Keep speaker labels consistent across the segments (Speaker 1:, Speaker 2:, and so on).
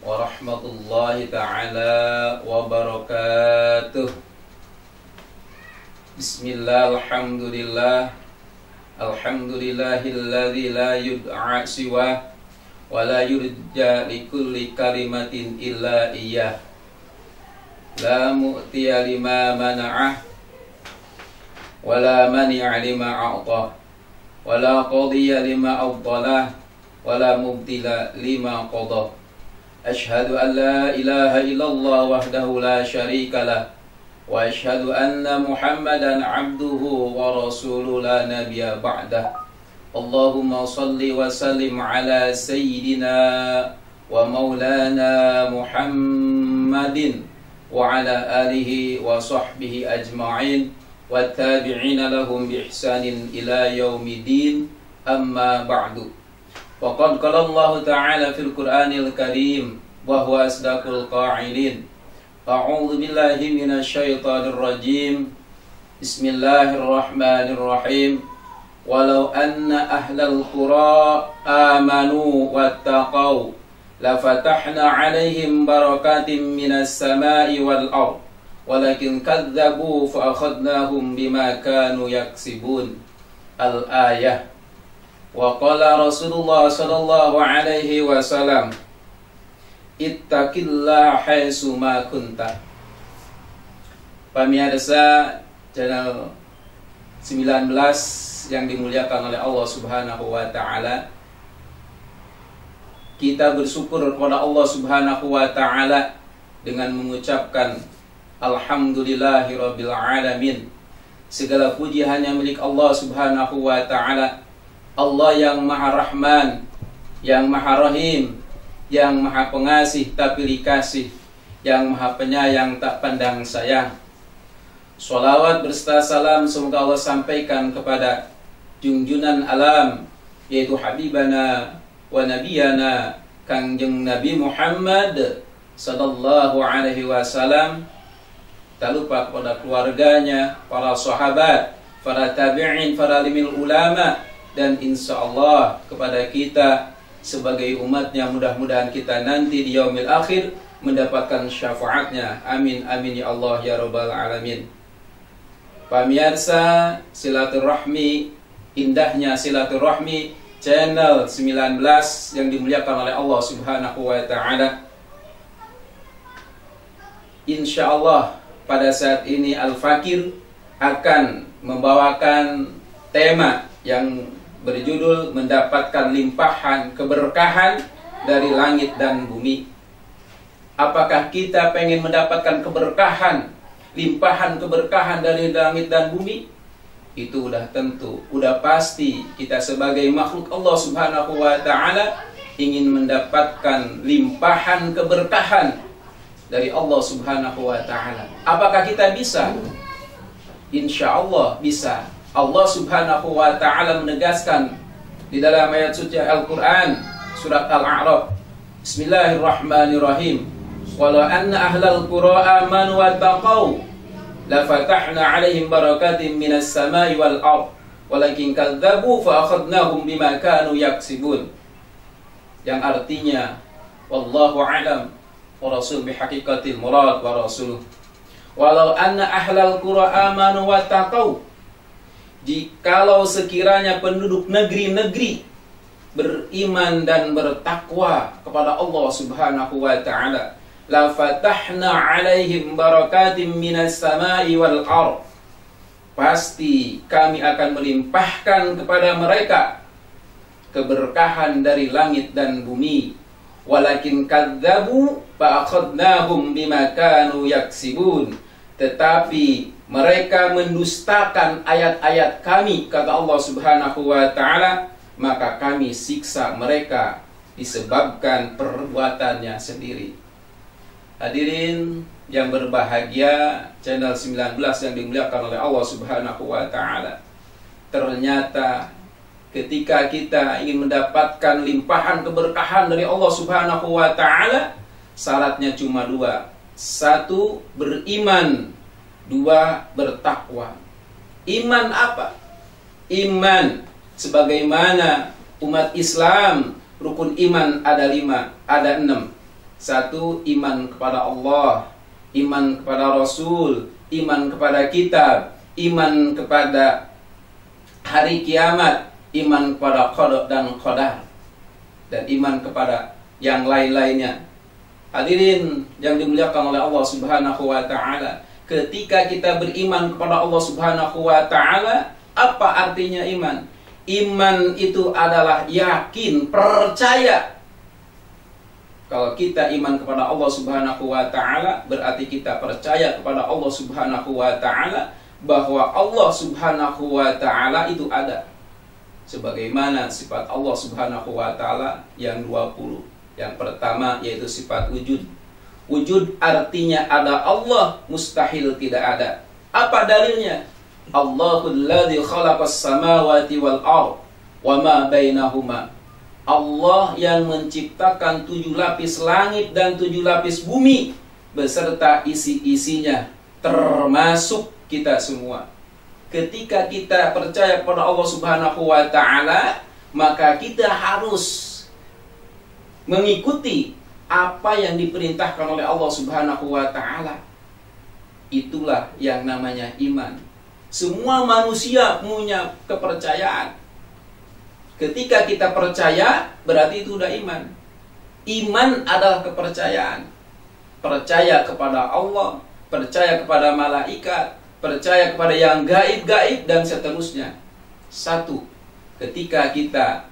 Speaker 1: warahmatullahi ta'ala wabarakatuh. Bismillah, alhamdulillah. Alhamdulillahilladzi la yud'a siwah wa la yurja likulli kalimatin illa iyyah. La mu'tiya lima mana'ah wa la mani'a lima a'tah wa la qadhiya lima afdalah wa la mubtila lima qadah. Ashhadu an la ilaha illallah wahdahu la syarika lah wa ashhadu anna Muhammadan abduhu wa rasuluhu la nabiyya ba'dah. Allahumma salli wa sallim ala sayyidina wa maulana Muhammadin wa ala alihi wa sahbihi ajma'in wa tabi'ina lahum bi ihsanin ila yaumidin, amma ba'du. Waqad qala Allah Ta'ala fil Qur'anil Karim wa huwa asdaqul qa'ilin. A'udzu billahi minasy syaithanir rajim. Bismillahirrahmanirrahim. Walau anna ahlal qura amanu wattaqau la fatahna 'alaihim barakatim minas sama'i wal ardh walakin kadzdzabu fa akhadnahum bima kanu yaksibun. Al-ayah. Wa qala Rasulullah sallallahu alaihi wasallam, ittaqillaha haitsu ma kunta. Pemirsa channel 19 yang dimuliakan oleh Allah Subhanahu wa taala, kita bersyukur kepada Allah Subhanahu wa taala dengan mengucapkan alhamdulillahirabbil alamin. Segala puji hanya milik Allah Subhanahu wa taala, Allah yang Maha Rahman, yang Maha Rahim, yang Maha Pengasih tak pilih kasih, yang Maha Penyayang tak pandang sayang. Sholawat berserta salam semoga Allah sampaikan kepada junjunan alam, yaitu Habibana wa Nabiyana Kangjeng Nabi Muhammad sallallahu alaihi wasallam. Tak lupa kepada keluarganya, para sahabat, para tabi'in, para alimil ulama, dan insya Allah kepada kita sebagai umatnya. Mudah-mudahan kita nanti di yaumil akhir mendapatkan syafaatnya. Amin amin ya Allah ya rabbal alamin. Pemirsa, silaturahmi, indahnya silaturahmi channel 19 yang dimuliakan oleh Allah Subhanahu wa taala. Insya Allah pada saat ini Al-Fakir akan membawakan tema yang berjudul mendapatkan limpahan keberkahan dari langit dan bumi. Apakah kita pengen mendapatkan keberkahan, limpahan keberkahan dari langit dan bumi? Itu udah tentu, udah pasti kita sebagai makhluk Allah Subhanahu wa taala ingin mendapatkan limpahan keberkahan dari Allah Subhanahu wa taala. Apakah kita bisa? Insya Allah bisa. Allah Subhanahu wa ta'ala menegaskan di dalam ayat suci Al-Quran surat Al-A'raf, Bismillahirrahmanirrahim. Walau anna ahlal qura amanu wattaqau la fatahna 'alaihim barakatim minas sama'i wal ardh walakin kadzdzabu fa akhadnahum bima kanu yaksibun. Yang artinya wallahu a'lam wa rasul bihaqiqatil murad wa rasuluh. Walau anna ahlal qura amanu wattaqau, jikalau sekiranya penduduk negeri-negeri beriman dan bertakwa kepada Allah Subhanahu wa ta'ala, la fatahna 'alaihim barakatim minas sama'i wal ardh, pasti kami akan melimpahkan kepada mereka keberkahan dari langit dan bumi. Walakin kadzdzabu fa akhadnahum bima kanu yaksibun, tetapi mereka mendustakan ayat-ayat kami, kata Allah Subhanahu wa ta'ala, maka kami siksa mereka disebabkan perbuatannya sendiri. Hadirin yang berbahagia, channel 19 yang dimuliakan oleh Allah Subhanahu wa ta'ala, ternyata ketika kita ingin mendapatkan limpahan keberkahan dari Allah Subhanahu wa ta'ala, syaratnya cuma dua. Satu, beriman. Dua, bertakwa. Iman apa? Iman sebagaimana umat Islam, rukun iman ada 5, ada 6. Satu, iman kepada Allah, iman kepada Rasul, iman kepada kitab, iman kepada hari kiamat, iman kepada qada dan qadar, dan iman kepada yang lain-lainnya. Hadirin yang dimuliakan oleh Allah Subhanahu wa taala, ketika kita beriman kepada Allah Subhanahu wa taala, apa artinya iman? Iman itu adalah yakin, percaya. Kalau kita iman kepada Allah Subhanahu wa taala, berarti kita percaya kepada Allah Subhanahu wa taala bahwa Allah Subhanahu wa taala itu ada. Sebagaimana sifat Allah Subhanahu wa taala yang 20. Yang pertama yaitu sifat wujud. Wujud artinya ada Allah, mustahil tidak ada. Apa dalilnya? Allahul ladzi khalaqas samawati wal ardh wa ma bainahuma. Allah yang menciptakan 7 lapis langit dan 7 lapis bumi beserta isi-isinya, termasuk kita semua. Ketika kita percaya kepada Allah Subhanahu wa taala, maka kita harus mengikuti apa yang diperintahkan oleh Allah Subhanahu wa taala. Itulah yang namanya iman. Semua manusia punya kepercayaan. Ketika kita percaya, berarti itu sudah iman. Iman adalah kepercayaan. Percaya kepada Allah, percaya kepada malaikat, percaya kepada yang gaib-gaib, dan seterusnya. Satu, ketika kita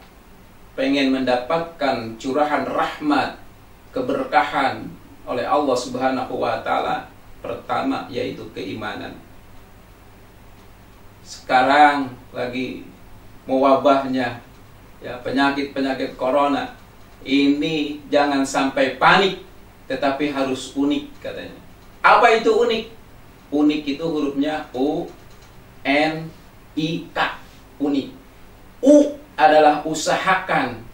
Speaker 1: pengen mendapatkan curahan rahmat, keberkahan oleh Allah Subhanahu wa taala, pertama yaitu keimanan. Sekarang lagi mewabahnya ya penyakit-penyakit corona. Ini jangan sampai panik, tetapi harus unik katanya. Apa itu unik? Unik itu hurufnya U N I K, unik. U adalah usahakan,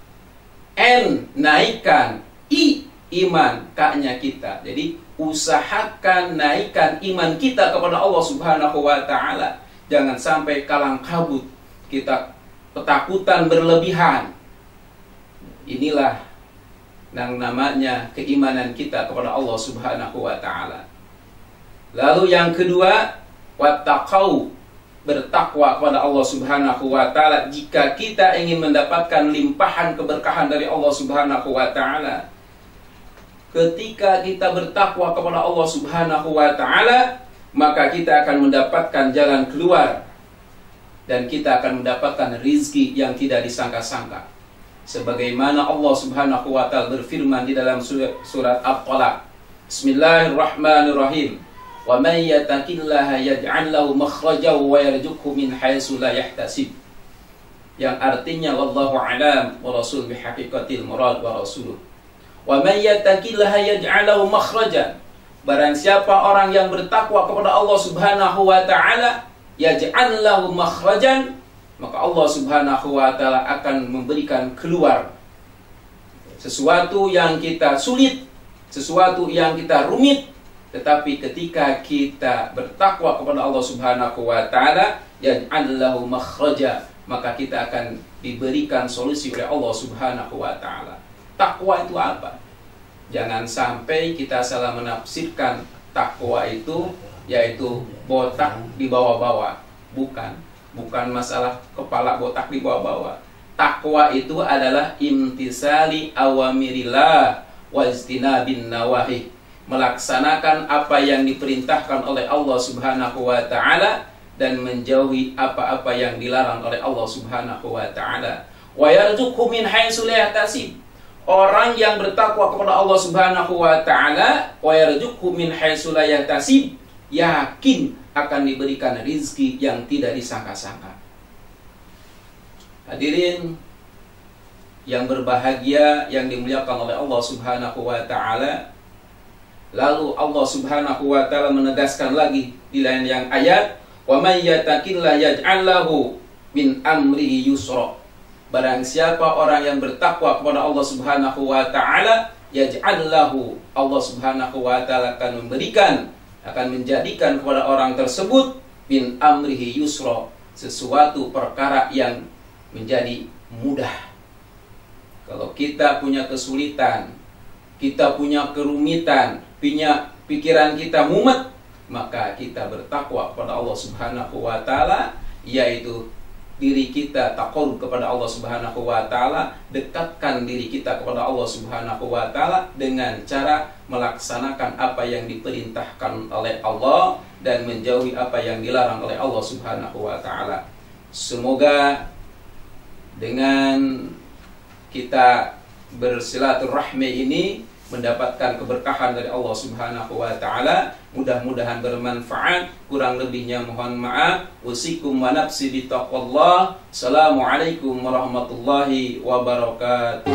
Speaker 1: N naikkan, I iman, K-nya kita. Jadi usahakan naikkan iman kita kepada Allah Subhanahu wa taala. Jangan sampai kalang kabut, kita ketakutan berlebihan. Inilah yang namanya keimanan kita kepada Allah Subhanahu wa taala. Lalu yang kedua, wattaqau, bertakwa kepada Allah Subhanahu wa taala. Jika kita ingin mendapatkan limpahan keberkahan dari Allah Subhanahu wa taala, ketika kita bertakwa kepada Allah Subhanahu wa taala, maka kita akan mendapatkan jalan keluar dan kita akan mendapatkan rizki yang tidak disangka-sangka. Sebagaimana Allah Subhanahu wa taala berfirman di dalam surat At-Talaq, Bismillahirrahmanirrahim. Wa may yattaqillaha yaj'al lahu makhrajan wa yarzuqhu min haitsu la yahtasib. Yang artinya wallahu a'lam wa rasul bihaqiqatil murad wa rasuluh. Wa may yattaqillaha yaj'al lahu makhrajan. Barang siapa orang yang bertakwa kepada Allah Subhanahu wa taala, yaj'al lahu makhrajan, maka Allah Subhanahu wa taala akan memberikan keluar sesuatu yang kita sulit, sesuatu yang kita rumit. Tetapi ketika kita bertakwa kepada Allah Subhanahu wa taala, yaj'al lahu makhraja, maka kita akan diberikan solusi oleh Allah Subhanahu wa taala. Takwa itu apa? Jangan sampai kita salah menafsirkan takwa itu yaitu botak di bawah-bawah. Bukan masalah kepala botak di bawah-bawah. Takwa itu adalah imtisali awamirillah wa ijtinabin nawahi. Melaksanakan apa yang diperintahkan oleh Allah Subhanahu wa taala dan menjauhi apa-apa yang dilarang oleh Allah Subhanahu wa taala. Wa yarzuqhu min haitsu la yahtasib. Orang yang bertakwa kepada Allah Subhanahu wa taala, wa yarzuqhu min haitsu la yahtasib, yakin akan diberikan rizki yang tidak disangka-sangka. Hadirin yang berbahagia, yang dimuliakan oleh Allah Subhanahu wa taala. Lalu Allah Subhanahu wa taala menegaskan lagi di lain yang ayat, wa may yattaqillaha yaj'al lahu min amrihi yusra. Barang siapa orang yang bertakwa kepada Allah Subhanahu wa taala, yaj'al lahu, Allah Subhanahu wa taala akan memberikan, akan menjadikan kepada orang tersebut min amrihi yusra, sesuatu perkara yang menjadi mudah. Kalau kita punya kesulitan, kita punya kerumitan, punya pikiran kita mumet, maka kita bertakwa kepada Allah Subhanahu wa taala, yaitu diri kita taqarrub kepada Allah Subhanahu wa taala, dekatkan diri kita kepada Allah Subhanahu wa taala dengan cara melaksanakan apa yang diperintahkan oleh Allah dan menjauhi apa yang dilarang oleh Allah Subhanahu wa taala. Semoga dengan kita bersilaturahmi ini mendapatkan keberkahan dari Allah Subhanahu wa taala. Mudah-mudahan bermanfaat. Kurang lebihnya mohon maaf. Usikum wa nafsi bitaqwallah. Assalamualaikum warahmatullahi wabarakatuh.